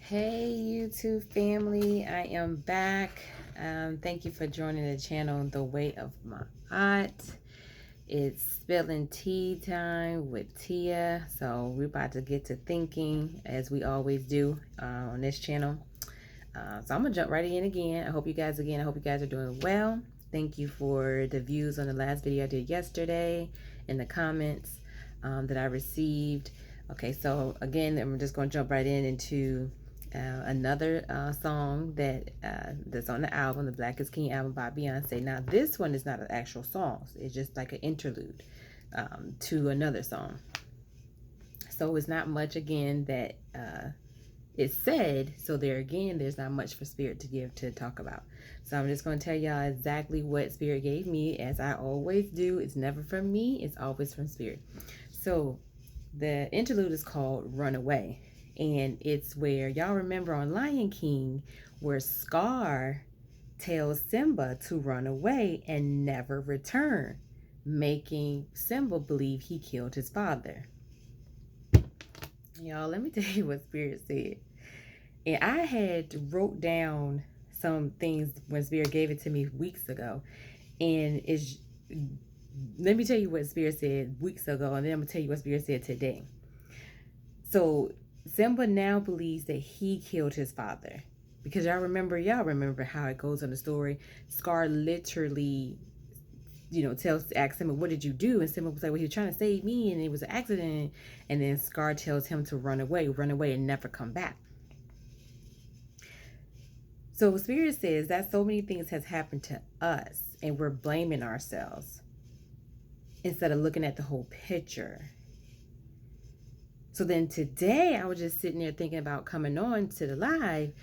Hey YouTube family, I am back. Thank you for joining the channel The Way of My Aunt. It's spilling tea time with Tia. So we're about to get to thinking as we always do on this channel. So I'm gonna jump right in again. I hope you guys are doing well. Thank you for the views on the last video I did yesterday and the comments that I received. Okay, so again, I'm just gonna jump right into another song that's on the album, the Black is King album by Beyonce. Now this one is not an actual song. It's just like an interlude to another song. So it's not much again that is said. So there's not much for Spirit to give to talk about. So I'm just going to tell y'all exactly what Spirit gave me, as I always do. It's never from me. It's always from Spirit. So the interlude is called Runaway. And it's where, y'all remember on Lion King, where Scar tells Simba to run away and never return, making Simba believe he killed his father. Y'all, let me tell you what Spirit said. And I had wrote down some things when Spirit gave it to me weeks ago. And let me tell you what Spirit said weeks ago, and then I'm going to tell you what Spirit said today. So Simba now believes that he killed his father. Because y'all remember how it goes in the story. Scar literally, asks Simba, what did you do? And Simba was like, well, he was trying to save me and it was an accident. And then Scar tells him to run away and never come back. So Spirit says that so many things has happened to us and we're blaming ourselves instead of looking at the whole picture. So then today I was just sitting there thinking about coming on to the live,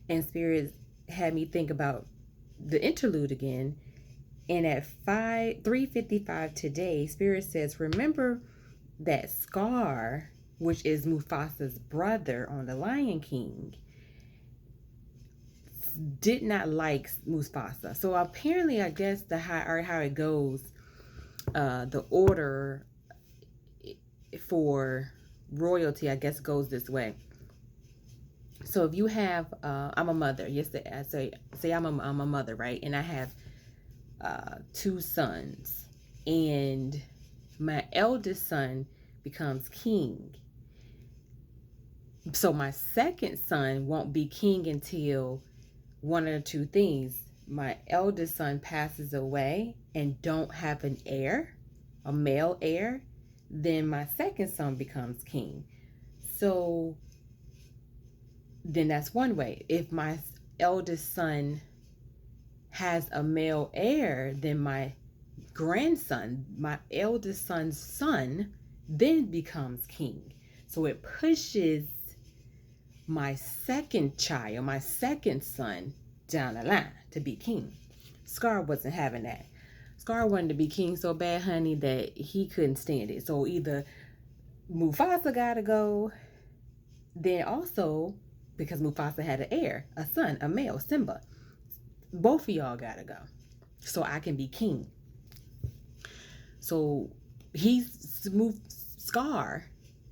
and Spirit had me think about the interlude again. And at 3:55 today, Spirit says, remember that Scar, which is Mufasa's brother on the Lion King, did not like Mufasa. So apparently, I guess how it goes, the order for royalty, I guess, goes this way. So if you have, I'm a mother. Yes, I say I'm a mother, right? And I have two sons, and my eldest son becomes king. So my second son won't be king until one or two things. My eldest son passes away and don't have an heir, a male heir, then my second son becomes king. So then that's one way. If my eldest son has a male heir, then my grandson, my eldest son's son, then becomes king. So it pushes my second child, my second son, down the line to be king. Scar wasn't having that. Scar wanted to be king so bad, honey, that he couldn't stand it. So either Mufasa gotta go, then also, because Mufasa had an heir, a son, a male, Simba, both of y'all gotta go so I can be king. So Scar,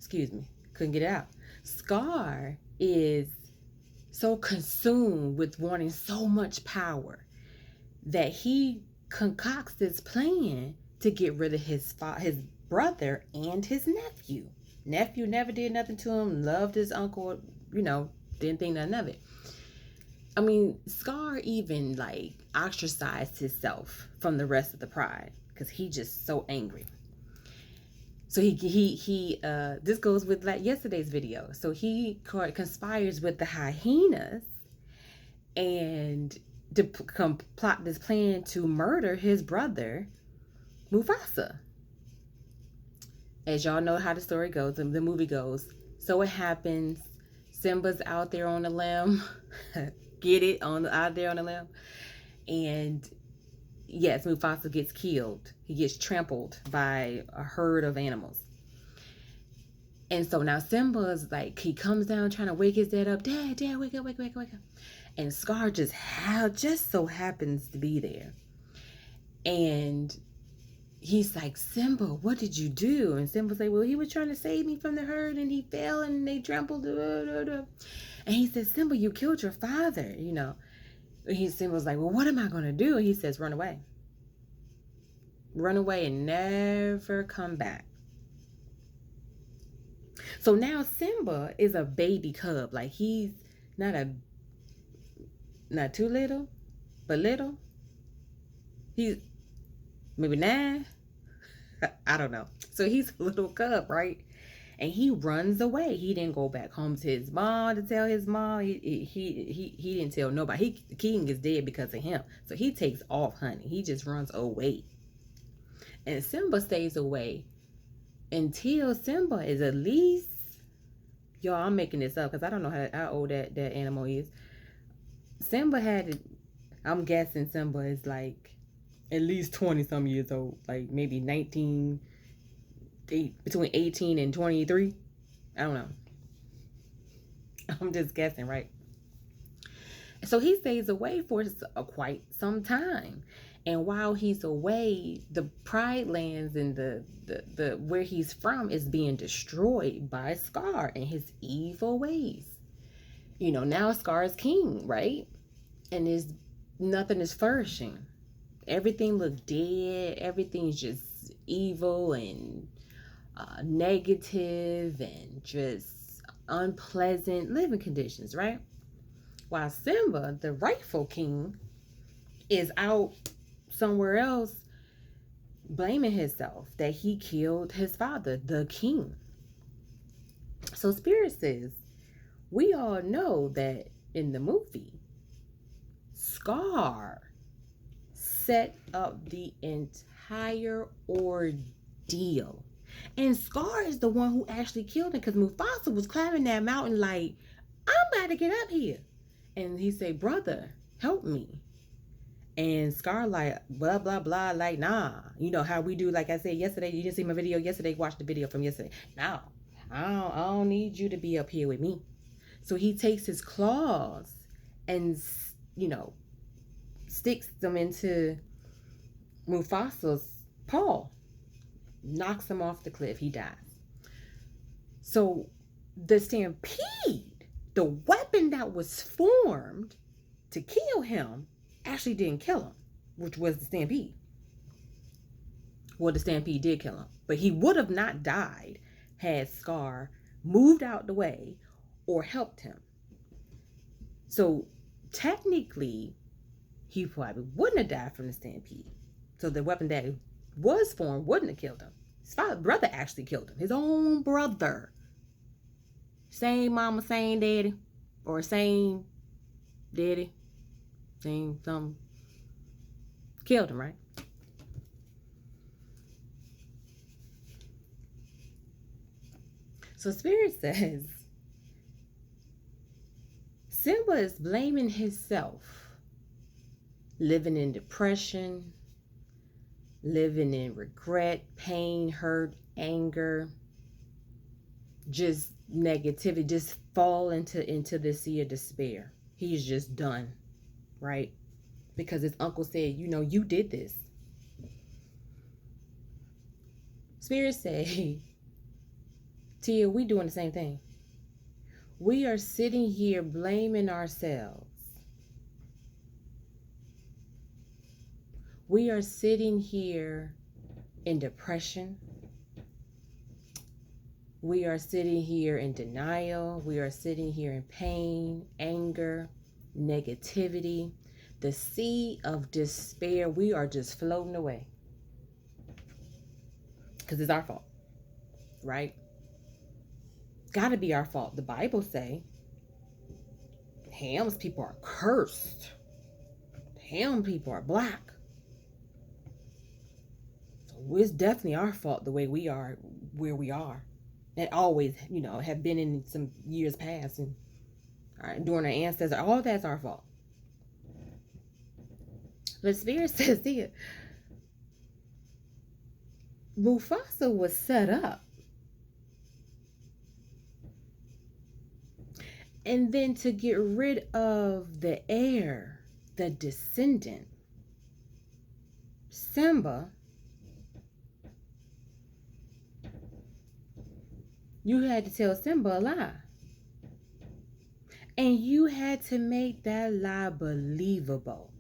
couldn't get it out. Scar is so consumed with wanting so much power that he concocts this plan to get rid of his brother and his nephew. Nephew never did nothing to him, loved his uncle, didn't think nothing of it. I mean, Scar even ostracized himself from the rest of the pride because he just so angry. So he this goes with yesterday's video. So he conspires with the hyenas and to plot this plan to murder his brother Mufasa. As y'all know how the story goes, the movie goes. So it happens, Simba's out there on the limb. Get it? Out there on the limb. And yes, Mufasa gets killed. He gets trampled by a herd of animals. And so now Simba's he comes down trying to wake his dad up. Dad, wake up. And Scar just so happens to be there. And he's like, Simba, what did you do? And Simba's like, well, he was trying to save me from the herd and he fell and they trampled. And he says, Simba, you killed your father, Simba's like, well, what am I going to do? And he says, run away. Run away and never come back. So now Simba is a baby cub. Like, he's not too little, but little. He's maybe 9. I don't know. So he's a little cub, right? And he runs away. He didn't go back home to his mom to tell his mom. He didn't tell nobody. The king is dead because of him. So he takes off, honey. He just runs away. And Simba stays away until Simba is at least, y'all, I'm making this up because I don't know how old that animal is. Simba I'm guessing Simba is like at least 20 some years old, like maybe between 18 and 23. I don't know. I'm just guessing, right? So he stays away for quite some time. And while he's away, the Pride Lands and the where he's from is being destroyed by Scar and his evil ways. Now Scar is king, right? And nothing is flourishing. Everything looks dead. Everything's just evil and negative and just unpleasant living conditions, right? While Simba, the rightful king, is out somewhere else blaming himself that he killed his father, the king. So Spirit says, we all know that in the movie, Scar set up the entire ordeal. And Scar is the one who actually killed him, because Mufasa was climbing that mountain like, I'm about to get up here. And he said, brother, help me. And Scar like, blah, blah, blah, like, nah. You know how we do, like I said yesterday, you didn't see my video yesterday, watch the video from yesterday. No, I don't need you to be up here with me. So he takes his claws and, sticks them into Mufasa's paw. Knocks him off the cliff. He dies. So the stampede, the weapon that was formed to kill him, actually didn't kill him, which was the stampede. Well, the stampede did kill him, but he would have not died had Scar moved out the way or helped him. So technically, he probably wouldn't have died from the stampede. So the weapon that was formed wouldn't have killed him. His brother actually killed him. His own brother. Same mama, same daddy. Or same daddy. Same something. Killed him, right? So Spirit says, Simba is blaming himself. Living in depression, living in regret, pain, hurt, anger, just negativity, just fall into the sea of despair. He's just done, right? Because his uncle said, you did this. Spirit say, Tia, we doing the same thing. We are sitting here blaming ourselves. We are sitting here in depression. We are sitting here in denial. We are sitting here in pain, anger, negativity. The sea of despair, we are just floating away. Because it's our fault, right? Gotta be our fault. The Bible say, Ham's people are cursed. Ham people are black. It's definitely our fault the way we are where we are. That always, have been in some years past and during our ancestors. All that's our fault. But Spirit says here, Mufasa was set up. And then to get rid of the heir, the descendant, Simba, you had to tell Simba a lie. And you had to make that lie believable.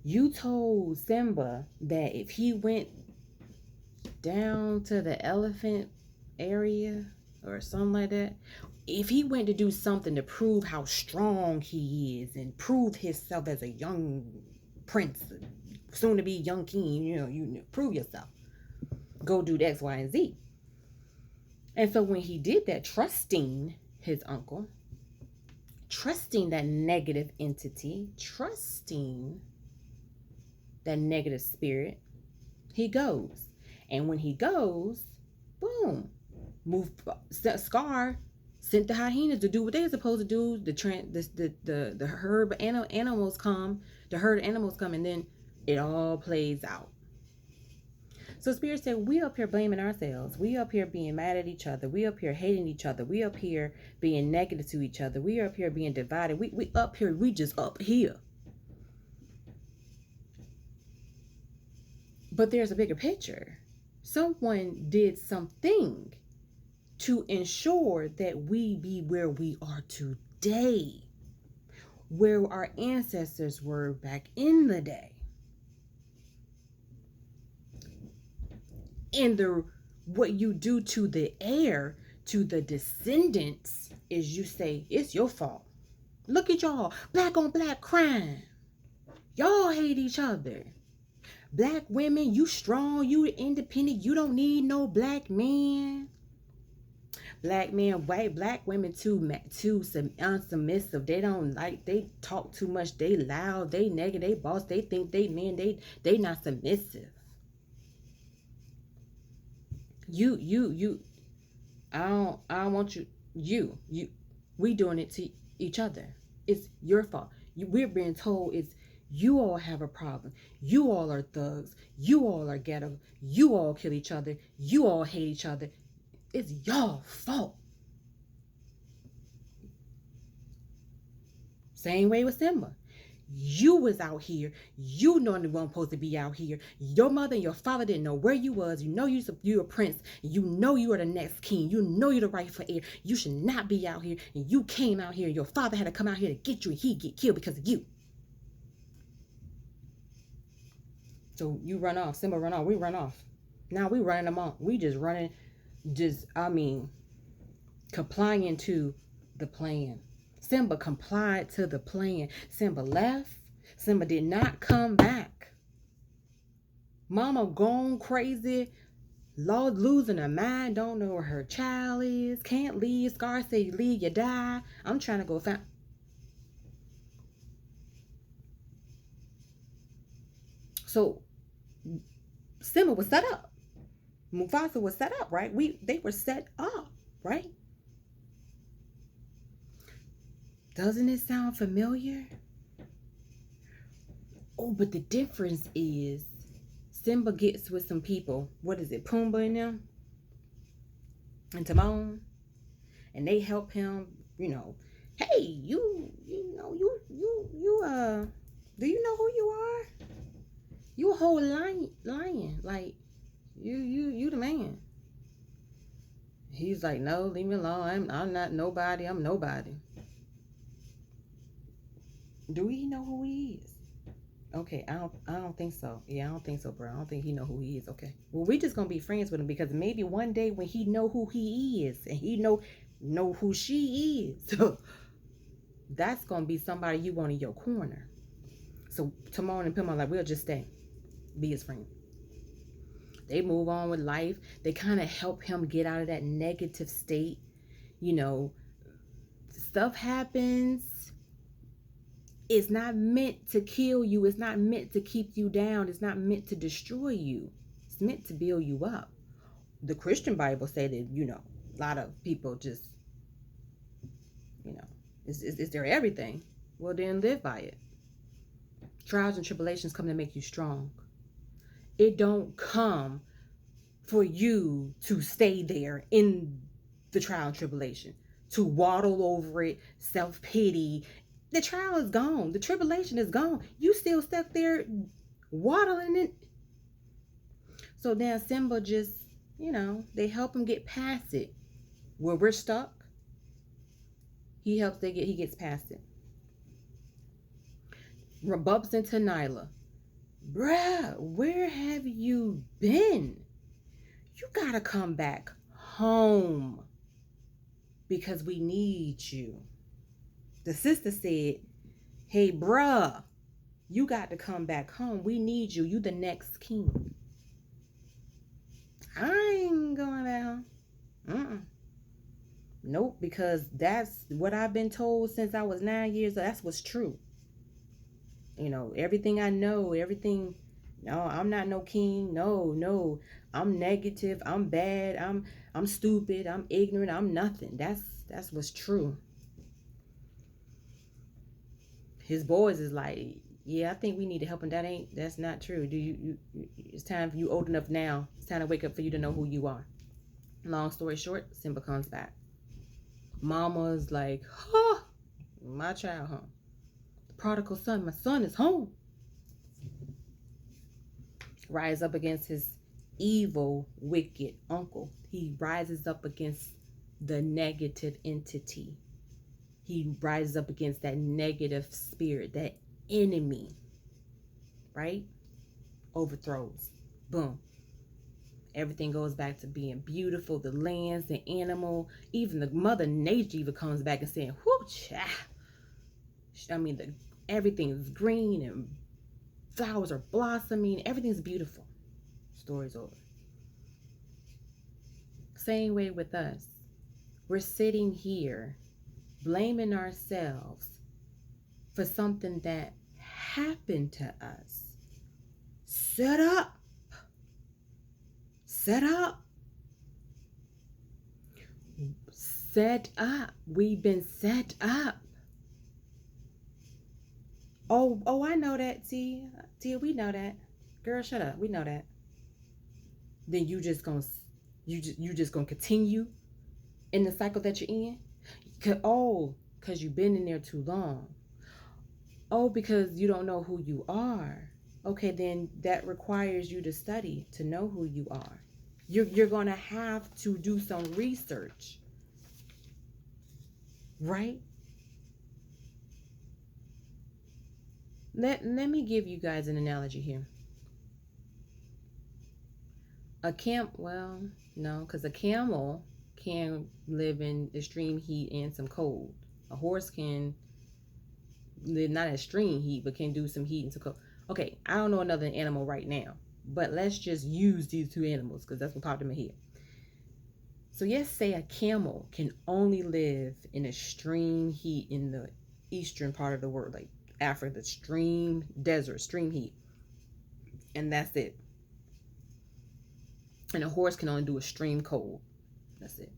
You told Simba that if he went down to the elephant area or something like that, if he went to do something to prove how strong he is and prove himself as a young prince, soon to be young king, you prove yourself. Go do X, Y, and Z. And so when he did that, trusting his uncle, trusting that negative entity, trusting that negative spirit, he goes. And when he goes, boom, Scar sent the hyenas to do what they're supposed to do. The herd animals come, and then it all plays out. So Spirit said, we up here blaming ourselves. We up here being mad at each other. We up here hating each other. We up here being negative to each other. We up here being divided. We up here. We just up here. But there's a bigger picture. Someone did something to ensure that we be where we are today, where our ancestors were back in the day. And what you do to the heir, to the descendants, is you say, it's your fault. Look at y'all, black on black crime. Y'all hate each other. Black women, you strong, you independent, you don't need no black man. Black men, white, black women too unsubmissive. They talk too much, they loud, they negative, they boss, they think they men, they not submissive. I don't want you, we doing it to each other. It's your fault. We're being told you all have a problem. You all are thugs. You all are ghetto. You all kill each other. You all hate each other. It's y'all fault. Same way with Simba. You was out here. You know you weren't supposed to be out here. Your mother and your father didn't know where you was. You know you're a prince. You know you are the next king. You know you're the rightful heir. You should not be out here. And you came out here. Your father had to come out here to get you, and he get killed because of you. So you run off. Simba run off. We run off. Now we running them off. We just running, complying to the plan. Simba complied to the plan. Simba left. Simba did not come back. Mama gone crazy. Lord losing her mind. Don't know where her child is. Can't leave. Scar say, leave, you die. I'm trying to go find. So Simba was set up. Mufasa was set up, right? They were set up, right? Doesn't it sound familiar? Oh, but the difference is Simba gets with some people. What is it? Pumbaa and them? And Timon? And they help him, hey, you do you know who you are? You a whole lion. Like, you the man. He's like, no, leave me alone. I'm not nobody. I'm nobody. Do he know who he is? Okay, I don't think so. Yeah, I don't think so, bro. I don't think he know who he is. Okay. Well, we just gonna be friends with him, because maybe one day when he know who he is and he know who she is, that's gonna be somebody you want in your corner. So Timon and Pumbaa like, we'll just stay, be his friend. They move on with life. They kind of help him get out of that negative state. Stuff happens. It's not meant to kill you. It's not meant to keep you down. It's not meant to destroy you. It's meant to build you up. The Christian Bible say that, a lot of people just, it's their everything. Well, then live by it. Trials and tribulations come to make you strong. It don't come for you to stay there in the trial and tribulation, to waddle over it, self-pity. The trial is gone. The tribulation is gone. You still stuck there waddling it. So then Simba just, they help him get past it. Where we're stuck, He gets past it. Bumps into Nyla. Bruh, where have you been? You gotta come back home because we need you. The sister said, hey, bruh, you got to come back home. We need you. You the next king. I ain't going back home. Nope, because that's what I've been told since I was 9 years old. That's what's true. You know, everything I know, everything. No, I'm not no king. No, I'm negative. I'm bad. I'm stupid. I'm ignorant. I'm nothing. That's what's true. His boys is like, yeah, I think we need to help him. That's not true. It's time for you old enough now. It's time to wake up for you to know who you are. Long story short, Simba comes back. Mama's like, huh, my child home. The prodigal son, my son is home. Rise up against his evil, wicked uncle. He rises up against the negative entity. He rises up against that negative spirit, that enemy, right? Overthrows. Boom. Everything goes back to being beautiful. The lands, the animal, even the mother nature even comes back and saying, whoo, cha. I mean, everything is green and flowers are blossoming. Everything's beautiful. Story's over. Same way with us. We're sitting here blaming ourselves for something that happened to us. Set up. Set up. Set up. We've been set up. Oh, I know that, Tia, we know that. Girl, shut up. We know that. Then you just gonna continue in the cycle that you're in? Because you've been in there too long. Oh, because you don't know who you are. Okay, then that requires you to study to know who you are. You're going to have to do some research. Right? Let me give you guys an analogy here. Because a camel can live in extreme heat and some cold. A horse can live not in extreme heat, but can do some heat and some cold. Okay, I don't know another animal right now, but let's just use these two animals because that's what popped in my head. So yes, say a camel can only live in extreme heat in the eastern part of the world, like Africa, extreme desert, extreme heat, and that's it. And a horse can only do extreme cold. That's it.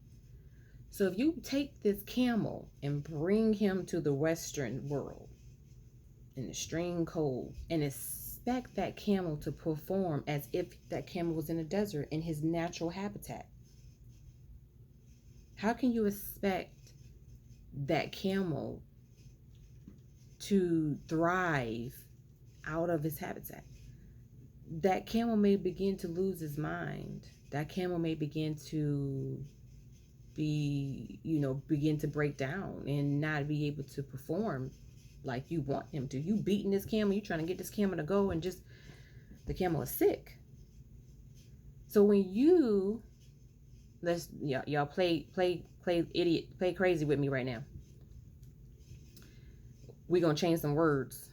So if you take this camel and bring him to the Western world in extreme cold and expect that camel to perform as if that camel was in a desert in his natural habitat, how can you expect that camel to thrive out of his habitat? That camel may begin to lose his mind. That camel may begin to begin to break down and not be able to perform like you want him to. You beating this camel, you trying to get this camel to go, and just the camel is sick. So when y'all play idiot, play crazy with me right now. We're gonna change some words.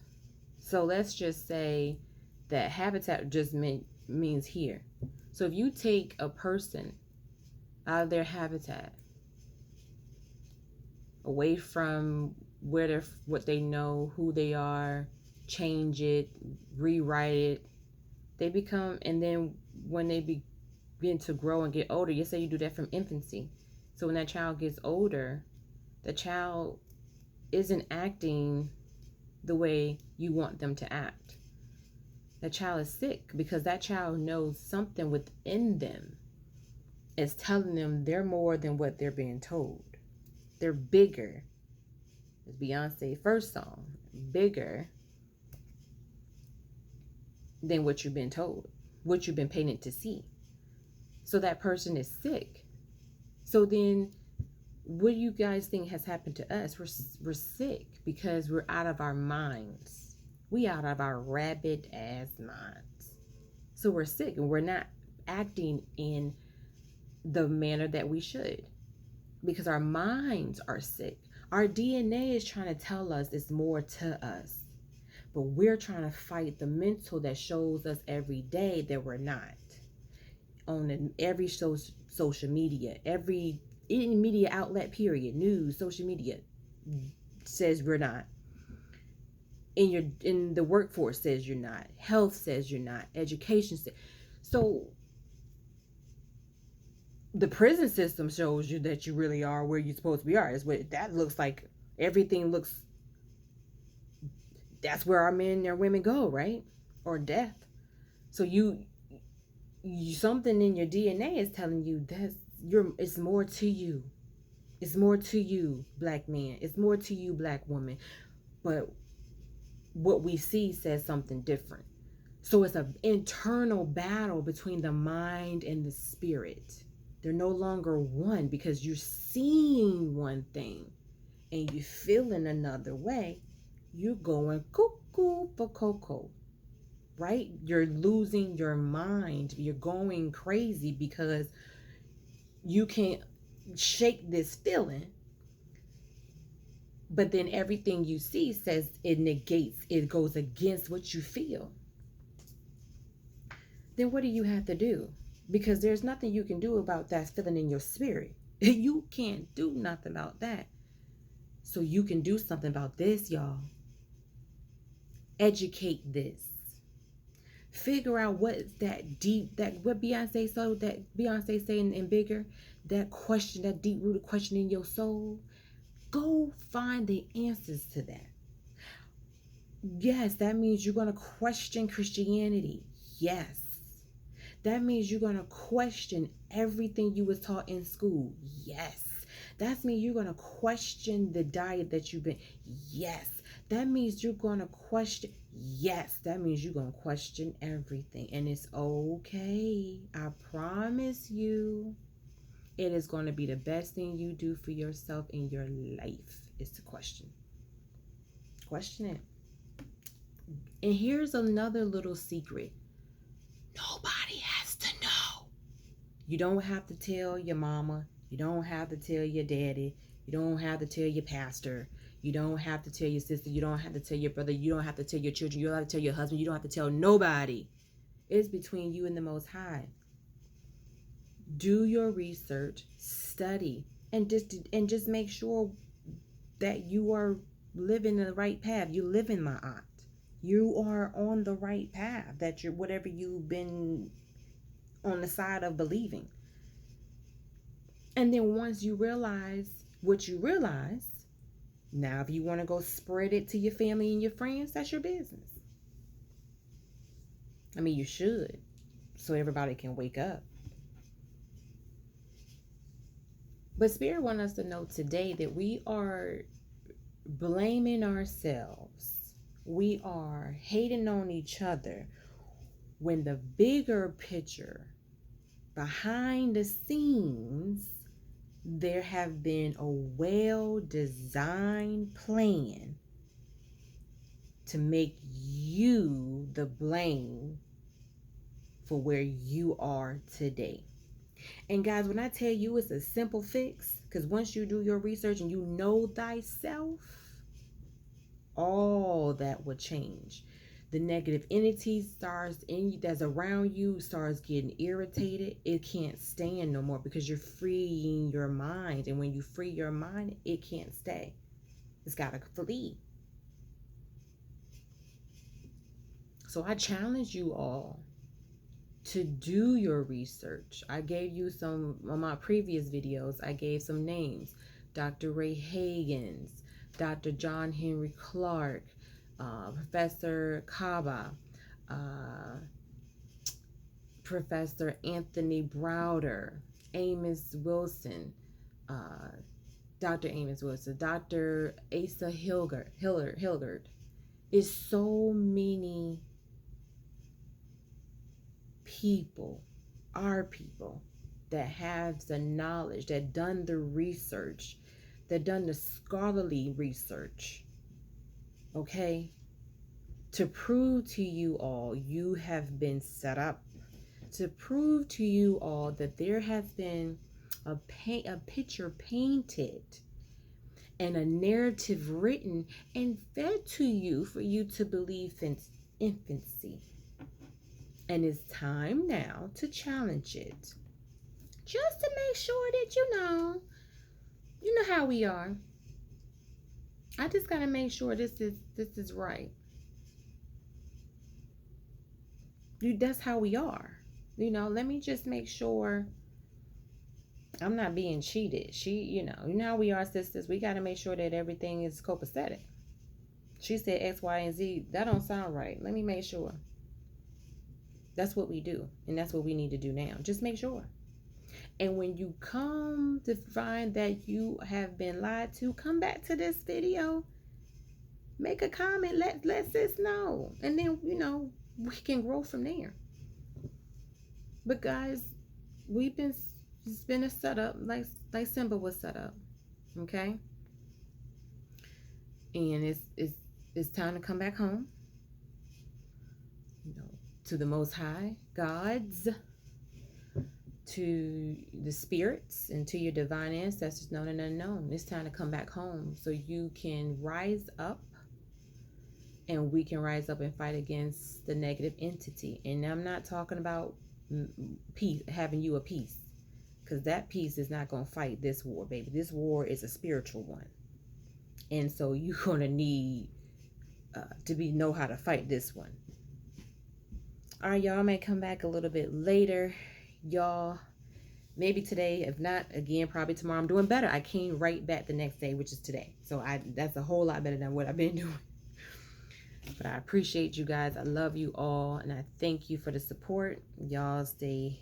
So let's just say that habitat just means here. So if you take a person out of their habitat, away from what they know, who they are, change it, rewrite it, they become, and then when they begin to grow and get older, you say you do that from infancy. So when that child gets older, the child isn't acting the way you want them to act. That child is sick because that child knows something within them is telling them they're more than what they're being told. They're bigger. It's Beyoncé's first song. Bigger than what you've been told, what you've been painted to see. So that person is sick. So then What do you guys think has happened to us? We're sick because we're out of our minds. We out of our rabid ass minds. So we're sick and we're not acting in the manner that we should because our minds are sick. Our DNA is trying to tell us it's more to us, but we're trying to fight the mental that shows us every day that we're not. On every social media, every any media outlet, period, news, social media says we're not. In the workforce says you're not. Health says you're not. Education says. So the prison system shows you that you really are where you're supposed to be. It's what that looks like. Everything looks. That's where our men and our women go, right? Or death. So you something in your DNA is telling you that it's more to you. It's more to you, black man. It's more to you, black woman. But what we see says something different. So it's an internal battle between the mind and the spirit. They're no longer one because you're seeing one thing and you're feeling another way. You're going cuckoo for cocoa, right? You're losing your mind. You're going crazy because you can't shake this feeling. But then everything you see says it negates, it goes against what you feel. Then what do you have to do? Because there's nothing you can do about that feeling in your spirit. You can't do nothing about that. So you can do something about this, y'all. Educate this. Figure out what's that deep, that what Beyonce saying in Bigger, that question, that deep rooted question in your soul. Go find the answers to that. Yes, that means you're going to question Christianity. Yes. That means you're going to question everything you was taught in school. Yes. That means you're going to question the diet that you've been. Yes. That means you're going to question. Yes. That means you're going to question everything. And it's okay. I promise you. It is going to be the best thing you do for yourself in your life is to question. Question it. And here's another little secret. Nobody has to know. You don't have to tell your mama. You don't have to tell your daddy. You don't have to tell your pastor. You don't have to tell your sister. You don't have to tell your brother. You don't have to tell your children. You don't have to tell your husband. You don't have to tell nobody. It's between you and the Most High. Do your research, study, and just make sure that you are living the right path. You live in my aunt. You are on the right path. That you're whatever you've been on the side of believing. And then once you realize what you realize, now if you want to go spread it to your family and your friends, that's your business. I mean, you should, so everybody can wake up. But Spirit wants us to know today that we are blaming ourselves. We are hating on each other when the bigger picture, behind the scenes, there have been a well-designed plan to make you the blame for where you are today. And guys, when I tell you it's a simple fix, because once you do your research and you know thyself, all that will change. The negative entity starts in you that's around you starts getting irritated. It can't stand no more because you're freeing your mind. And when you free your mind, it can't stay. It's got to flee. So I challenge you all to do your research. I gave you some on my previous videos. I gave some names: Dr. Ray Hagins, Dr. John Henry Clark, Professor Kaba, Professor Anthony Browder, Amos Wilson, Dr. Amos Wilson, Dr. Asa Hilgard. It's so many people, our people, that has the knowledge, that done the research, that done the scholarly research, okay, to prove to you all you have been set up, to prove to you all that there has been a picture painted and a narrative written and fed to you for you to believe since infancy. And it's time now to challenge it. Just to make sure that you know how we are. I just gotta make sure this is right. That's how we are. Let me just make sure I'm not being cheated. You know how we are, sisters. We gotta make sure that everything is copacetic. She said X, Y, and Z. That don't sound right. Let me make sure. That's what we do, and that's what we need to do now. Just make sure. And when you come to find that you have been lied to, come back to this video, make a comment, let sis know, and then we can grow from there. But guys, it's been a setup, like Simba was set up, okay? And it's time to come back home, to the Most High, God's, to the spirits, and to your divine ancestors, known and unknown. It's time to come back home so you can rise up, and we can rise up and fight against the negative entity. And I'm not talking about peace, having you a peace, because that peace is not going to fight this war, baby. This war is a spiritual one, and so you're going to need to know how to fight this one. All right, y'all, may come back a little bit later, y'all. Maybe today, if not, again, probably tomorrow. I'm doing better. I came right back the next day, which is today. So that's a whole lot better than what I've been doing. But I appreciate you guys. I love you all, and I thank you for the support. Y'all stay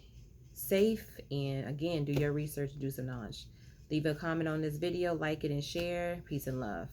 safe, and again, do your research, do some knowledge. Leave a comment on this video, like it, and share. Peace and love.